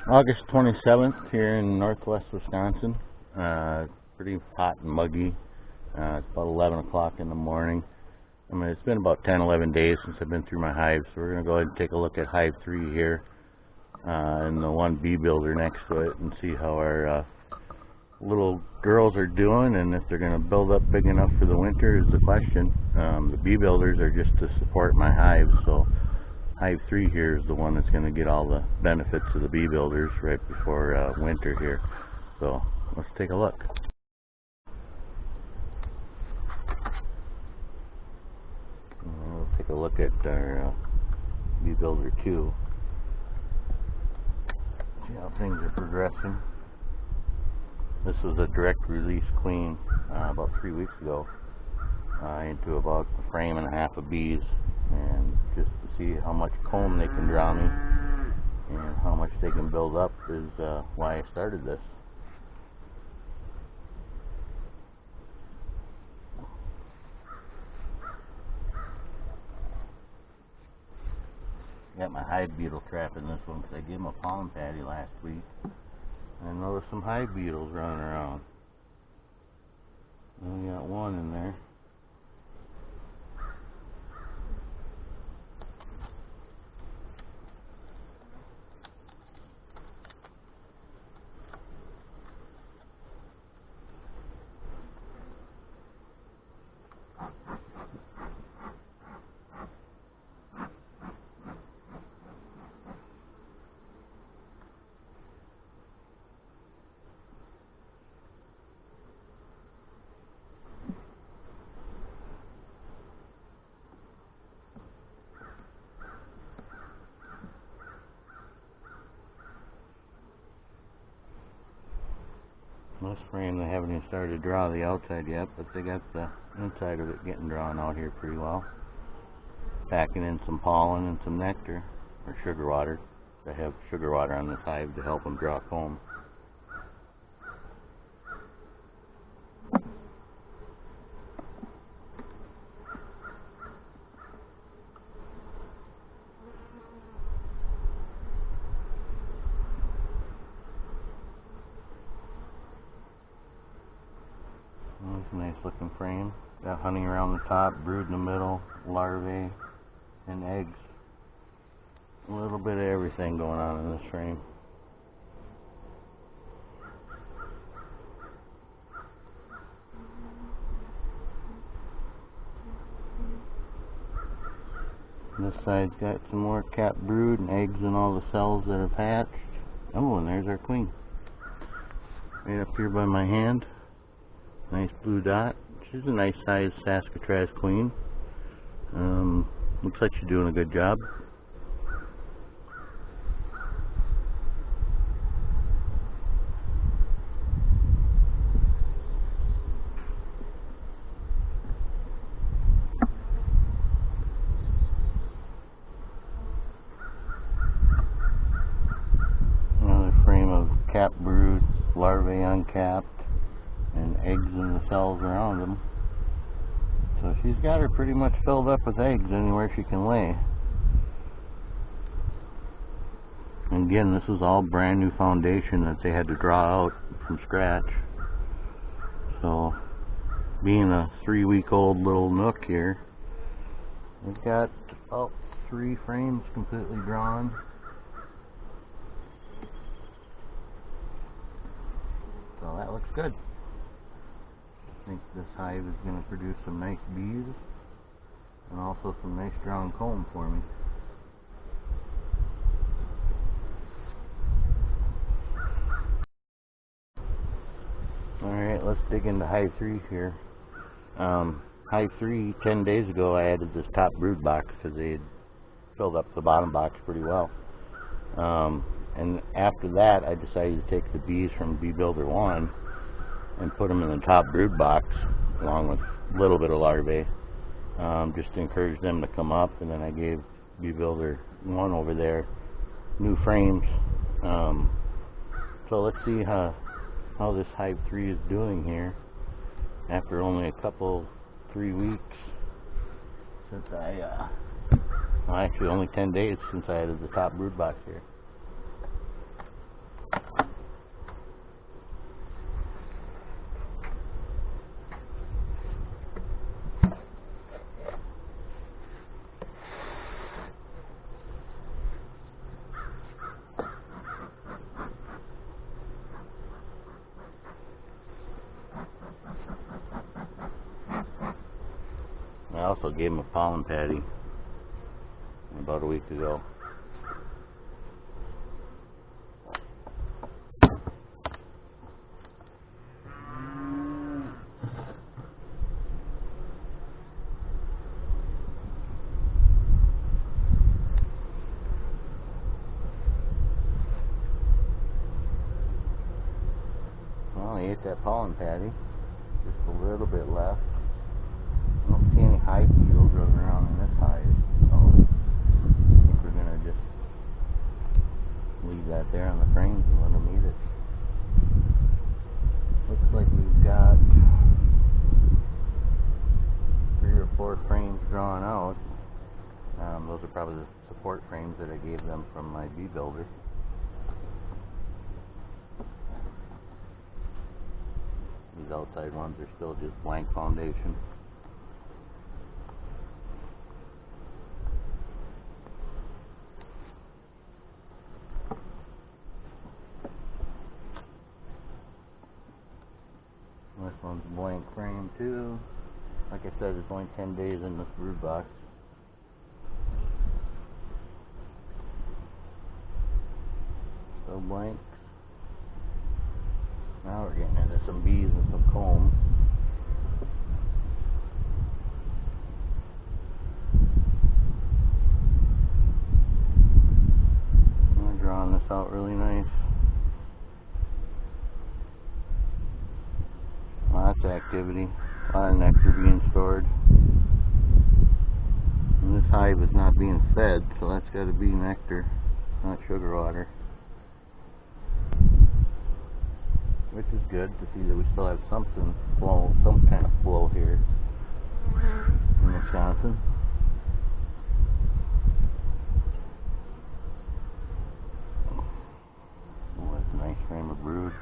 August 27th here in northwest Wisconsin. Pretty hot and muggy. It's about 11 o'clock in the morning. I mean, it's been about 10-11 days since I've been through my hives, so we're going to go ahead and take a look at Hive 3 here and the one bee builder next to it and see how our little girls are doing and if they're going to build up big enough for the winter is the question. The bee builders are just to support my hives, so Hive 3 here is the one that's going to get all the benefits of the bee builders right before winter here. So let's take a look. We'll take a look at our bee builder 2. See how things are progressing. This was a direct release queen about 3 weeks ago into about a frame and a half of bees, and just to see how much comb they can draw me and how much they can build up is why I started this. Got my hive beetle trap in this one because I gave him a pollen patty last week. And I noticed some hive beetles running around. Only got one in there. This frame they haven't even started to draw the outside yet, but they got the inside of it getting drawn out here pretty well. Packing in some pollen and some nectar, or sugar water. They have sugar water on this hive to help them draw comb. That's a nice looking frame. Got honey around the top, brood in the middle, larvae, and eggs. A little bit of everything going on in this frame. This side's got some more capped brood and eggs in all the cells that have hatched. Oh, and there's our queen. Right up here by my hand. Nice blue dot. She's a nice sized Saskatraz queen. Looks like she's doing a good job. Another frame of capped brood, larvae uncapped, and eggs in the cells around them. So she's got her pretty much filled up with eggs anywhere she can lay. And again, this is all brand new foundation that they had to draw out from scratch. So being a 3-week-old little nook here, we've got about 3 frames completely drawn. So that looks good. I think this hive is going to produce some nice bees and also some nice strong comb for me. Alright, let's dig into Hive 3 here. Hive 3, 10 days ago I added this top brood box because they had filled up the bottom box pretty well. And after that I decided to take the bees from Bee Builder 1 and put them in the top brood box along with a little bit of larvae, just to encourage them to come up. And then I gave Bee Builder 1 over there new frames. So let's see how this Hive 3 is doing here after only a couple, 3 weeks since well, actually only 10 days since I added the top brood box here. also gave him a pollen patty about a week ago. Well, he ate that pollen patty. Just a little bit left. I don't see any hive beetles running around in this hive, so I think we're gonna just leave that there on the frames and let them eat it. Looks like we've got 3 or 4 frames drawn out. Those are probably the support frames that I gave them from my bee builder. These outside ones are still just blank foundation. This one's a blank frame too. Like I said, it's only 10 days in this brood box. Still blank. Now we're getting into some bees and some comb. I'm drawing this out really nice. Lots of activity, a lot of nectar being stored. And this hive is not being fed, so that's got to be nectar, not sugar water. Which is good to see that we still have something flow, some kind of flow here in Wisconsin. Oh, that's a nice frame of brood.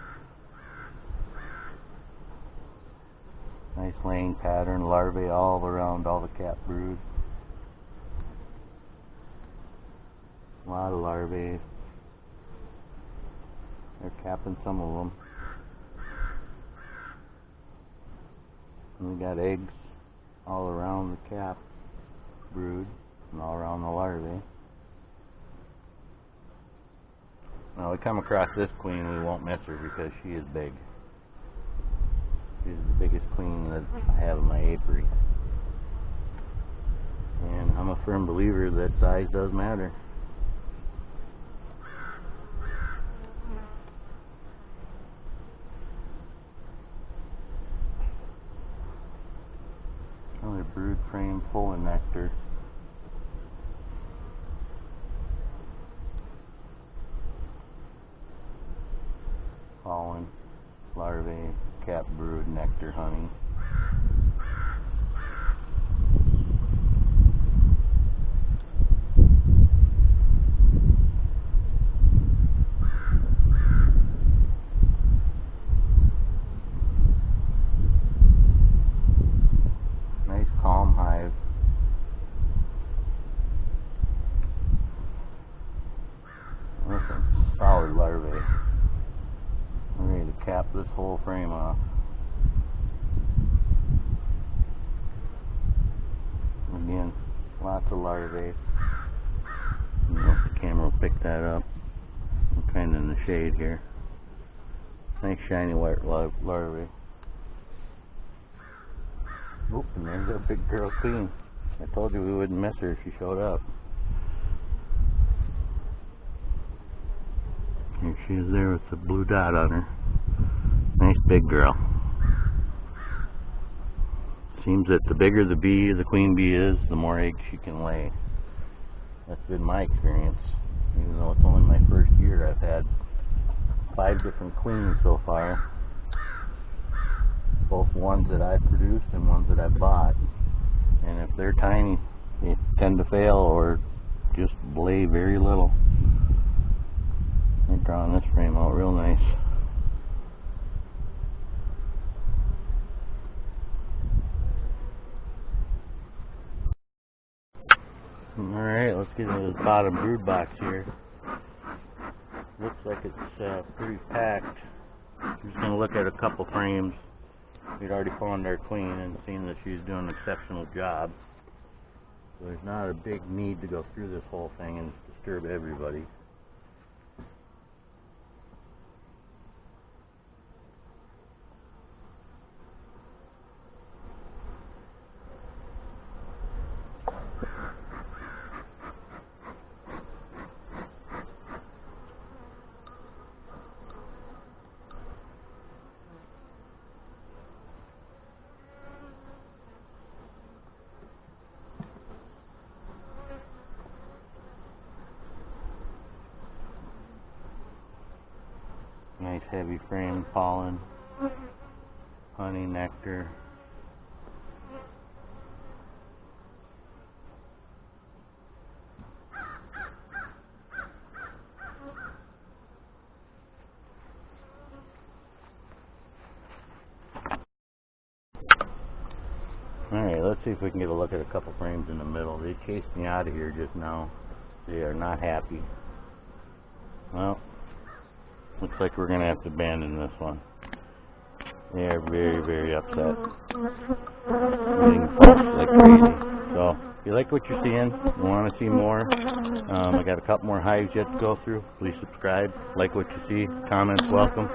Nice laying pattern, larvae all around all the cap brood. A lot of larvae. They're capping some of them. And we got eggs all around the cap brood and all around the larvae. Now we come across this queen, we won't miss her because she is big. She's the biggest queen that I have in my apiary. And I'm a firm believer that size does matter. Another brood frame full of nectar. Pollen, larvae, cap brood, nectar, honey. Nice calm hive. There's some solid larvae. I'm ready to cap this whole frame off. Again, lots of larvae. I don't know if the camera will pick that up. I'm kind of in the shade here. Nice shiny white larvae. Oop, and there's that big girl queen. I told you we wouldn't miss her if she showed up. Here she is there with the blue dot on her. Nice big girl. Seems that the bigger the bee, the queen bee is, the more eggs she can lay. That's been my experience. Even though it's only my first year, I've had 5 different queens so far. Both ones that I've produced and ones that I've bought. And if they're tiny, they tend to fail or just lay very little. I'm drawing this frame out real nice. Alright, let's get into the bottom brood box here. Looks like it's pretty packed. I'm just going to look at a couple frames. We'd already found our queen and seen that she's doing an exceptional job. So there's not a big need to go through this whole thing and disturb everybody. Nice heavy frame pollen, honey, nectar. Alright, let's see if we can get a look at a couple frames in the middle. They chased me out of here just now. They are not happy. Well, looks like we're going to have to abandon this one. They are very, very upset. Getting pulsed like crazy. So, if you like what you're seeing, you want to see more, I got a couple more hives yet to go through. Please subscribe, like what you see, comments welcome.